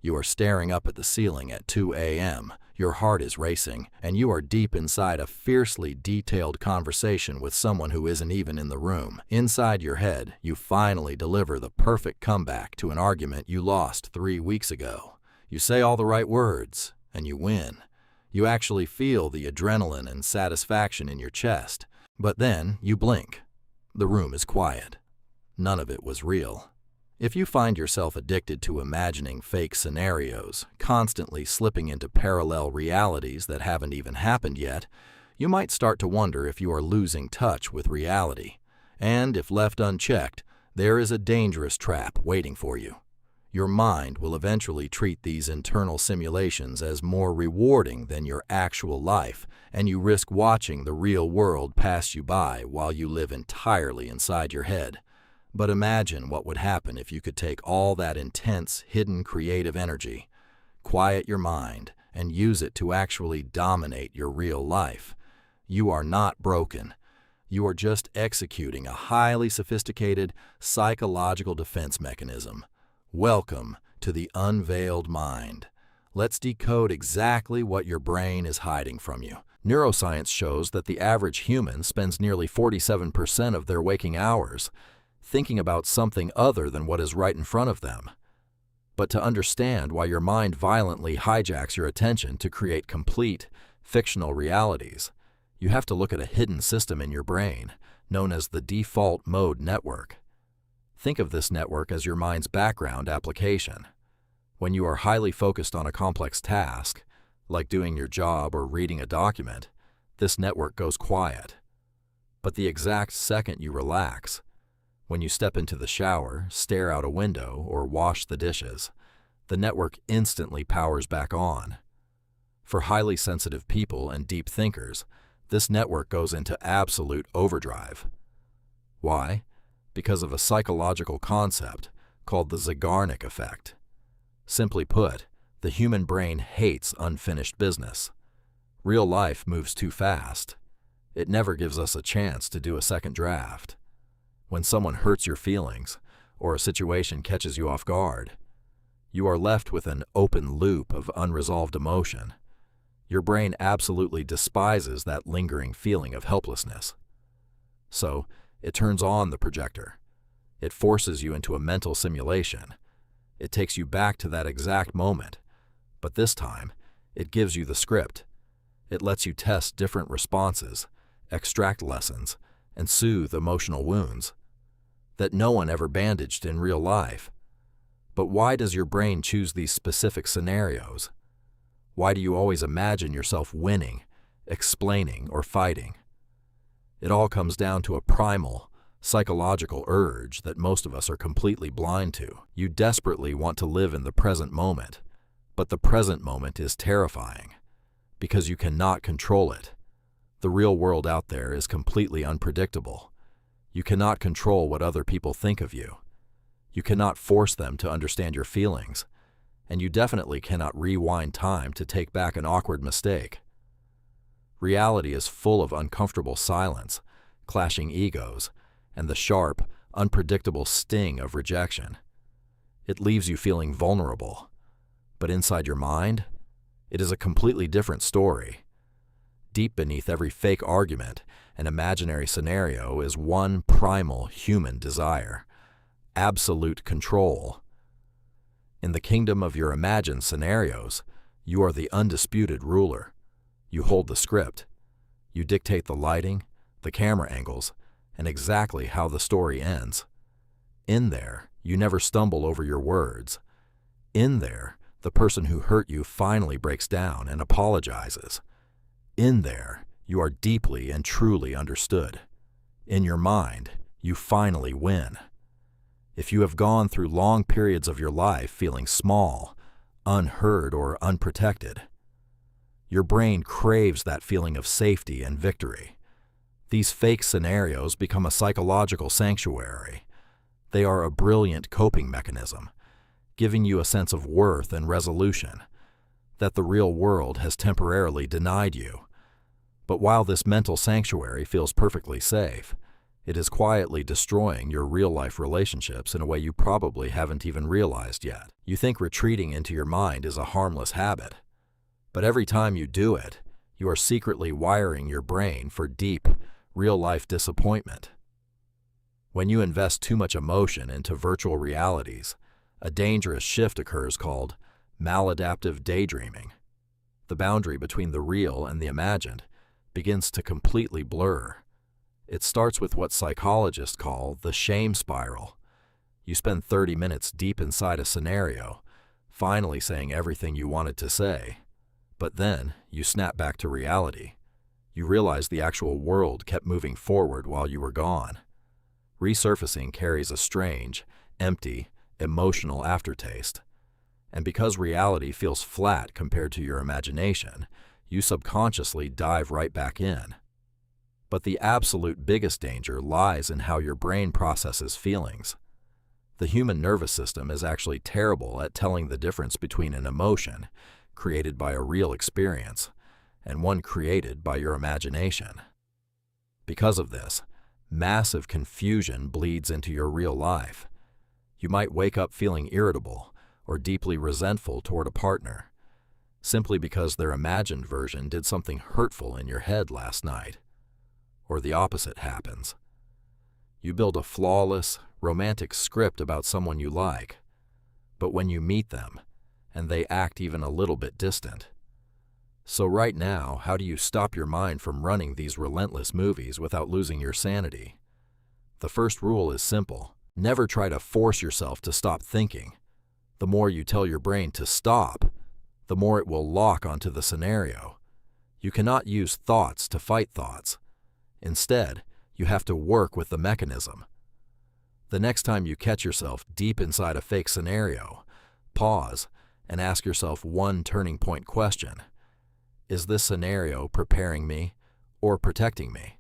You are staring up at the ceiling at 2 a.m., your heart is racing, and you are deep inside a fiercely detailed conversation with someone who isn't even in the room. Inside your head, you finally deliver the perfect comeback to an argument you lost 3 weeks ago. You say all the right words, and you win. You actually feel the adrenaline and satisfaction in your chest. But then you blink. The room is quiet. None of it was real. If you find yourself addicted to imagining fake scenarios, constantly slipping into parallel realities that haven't even happened yet, you might start to wonder if you are losing touch with reality. And if left unchecked, there is a dangerous trap waiting for you. Your mind will eventually treat these internal simulations as more rewarding than your actual life, and you risk watching the real world pass you by while you live entirely inside your head. But imagine what would happen if you could take all that intense, hidden creative energy, quiet your mind, and use it to actually dominate your real life. You are not broken. You are just executing a highly sophisticated psychological defense mechanism. Welcome to the Unveiled Mind. Let's decode exactly what your brain is hiding from you. Neuroscience shows that the average human spends nearly 47% of their waking hours thinking about something other than what is right in front of them. But to understand why your mind violently hijacks your attention to create complete, fictional realities, you have to look at a hidden system in your brain, known as the default mode network. Think of this network as your mind's background application. When you are highly focused on a complex task, like doing your job or reading a document, this network goes quiet. But the exact second you relax, when you step into the shower, stare out a window, or wash the dishes, the network instantly powers back on. For highly sensitive people and deep thinkers, this network goes into absolute overdrive. Why? Because of a psychological concept called the Zeigarnik effect. Simply put, the human brain hates unfinished business. Real life moves too fast. It never gives us a chance to do a second draft. When someone hurts your feelings, or a situation catches you off guard, you are left with an open loop of unresolved emotion. Your brain absolutely despises that lingering feeling of helplessness. So, it turns on the projector. It forces you into a mental simulation. It takes you back to that exact moment, but this time, it gives you the script. It lets you test different responses, extract lessons, and soothe emotional wounds that no one ever bandaged in real life. But why does your brain choose these specific scenarios? Why do you always imagine yourself winning, explaining, or fighting? It all comes down to a primal, psychological urge that most of us are completely blind to. You desperately want to live in the present moment, but the present moment is terrifying because you cannot control it. The real world out there is completely unpredictable. You cannot control what other people think of you. You cannot force them to understand your feelings, and you definitely cannot rewind time to take back an awkward mistake. Reality is full of uncomfortable silence, clashing egos, and the sharp, unpredictable sting of rejection. It leaves you feeling vulnerable, but inside your mind, it is a completely different story. Deep beneath every fake argument and imaginary scenario is one primal human desire: absolute control. In the kingdom of your imagined scenarios, you are the undisputed ruler. You hold the script. You dictate the lighting, the camera angles, and exactly how the story ends. In there, you never stumble over your words. In there, the person who hurt you finally breaks down and apologizes. In there, you are deeply and truly understood. In your mind, you finally win. If you have gone through long periods of your life feeling small, unheard, or unprotected, your brain craves that feeling of safety and victory. These fake scenarios become a psychological sanctuary. They are a brilliant coping mechanism, giving you a sense of worth and resolution that the real world has temporarily denied you. But while this mental sanctuary feels perfectly safe, It is quietly destroying your real-life relationships in a way you probably haven't even realized yet. You think retreating into your mind is a harmless habit, but every time you do it, you are secretly wiring your brain for deep, real-life disappointment. When you invest too much emotion into virtual realities, a dangerous shift occurs called maladaptive daydreaming. The boundary between the real and the imagined begins to completely blur. It starts with what psychologists call the shame spiral. You spend 30 minutes deep inside a scenario, finally saying everything you wanted to say. But then, you snap back to reality. You realize the actual world kept moving forward while you were gone. Resurfacing carries a strange, empty, emotional aftertaste. And because reality feels flat compared to your imagination, you subconsciously dive right back in. But the absolute biggest danger lies in how your brain processes feelings. The human nervous system is actually terrible at telling the difference between an emotion created by a real experience and one created by your imagination. Because of this, massive confusion bleeds into your real life. You might wake up feeling irritable or deeply resentful toward a partner, simply because their imagined version did something hurtful in your head last night. Or the opposite happens. You build a flawless, romantic script about someone you like, but when you meet them, and they act even a little bit distant. So right now, how do you stop your mind from running these relentless movies without losing your sanity? The first rule is simple. Never try to force yourself to stop thinking. The more you tell your brain to stop, the more it will lock onto the scenario. You cannot use thoughts to fight thoughts. Instead, you have to work with the mechanism. The next time you catch yourself deep inside a fake scenario, pause and ask yourself one turning point question. Is this scenario preparing me or protecting me?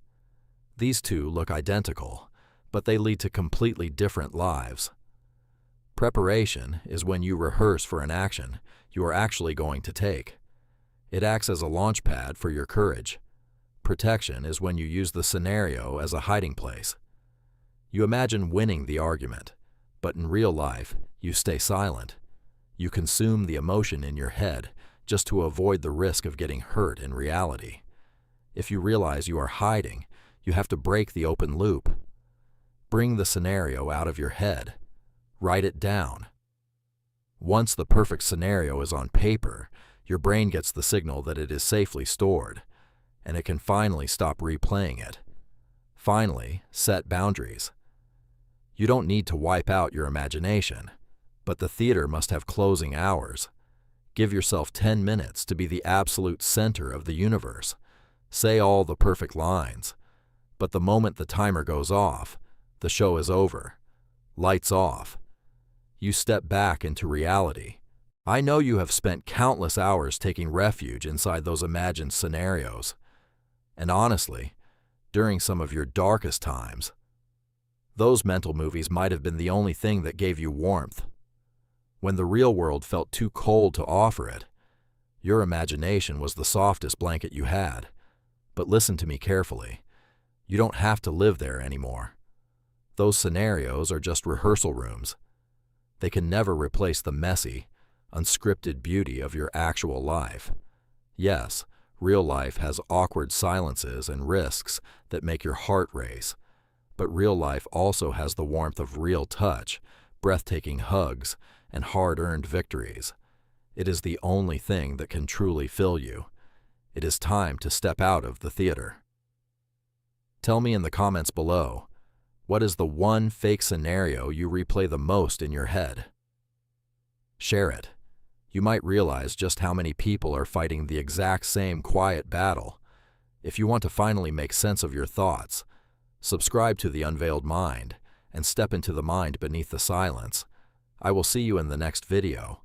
These two look identical, but they lead to completely different lives. Preparation is when you rehearse for an action you are actually going to take. It acts as a launch pad for your courage. Protection is when you use the scenario as a hiding place. You imagine winning the argument, but in real life, you stay silent. You consume the emotion in your head just to avoid the risk of getting hurt in reality. If you realize you are hiding, you have to break the open loop. Bring the scenario out of your head. Write it down. Once the perfect scenario is on paper, your brain gets the signal that it is safely stored, and it can finally stop replaying it. Finally, set boundaries. You don't need to wipe out your imagination, but the theater must have closing hours. Give yourself 10 minutes to be the absolute center of the universe. Say all the perfect lines. But the moment the timer goes off, the show is over. Lights off. You step back into reality. I know you have spent countless hours taking refuge inside those imagined scenarios. And honestly, during some of your darkest times, those mental movies might have been the only thing that gave you warmth. When the real world felt too cold to offer it, your imagination was the softest blanket you had. But listen to me carefully. You don't have to live there anymore. Those scenarios are just rehearsal rooms. They can never replace the messy, unscripted beauty of your actual life. Yes, real life has awkward silences and risks that make your heart race, but real life also has the warmth of real touch, breathtaking hugs, and hard-earned victories. It is the only thing that can truly fill you. It is time to step out of the theater. Tell me in the comments below, what is the one fake scenario you replay the most in your head? Share it. You might realize just how many people are fighting the exact same quiet battle. If you want to finally make sense of your thoughts, subscribe to The Unveiled Mind and step into the mind beneath the silence. I will see you in the next video.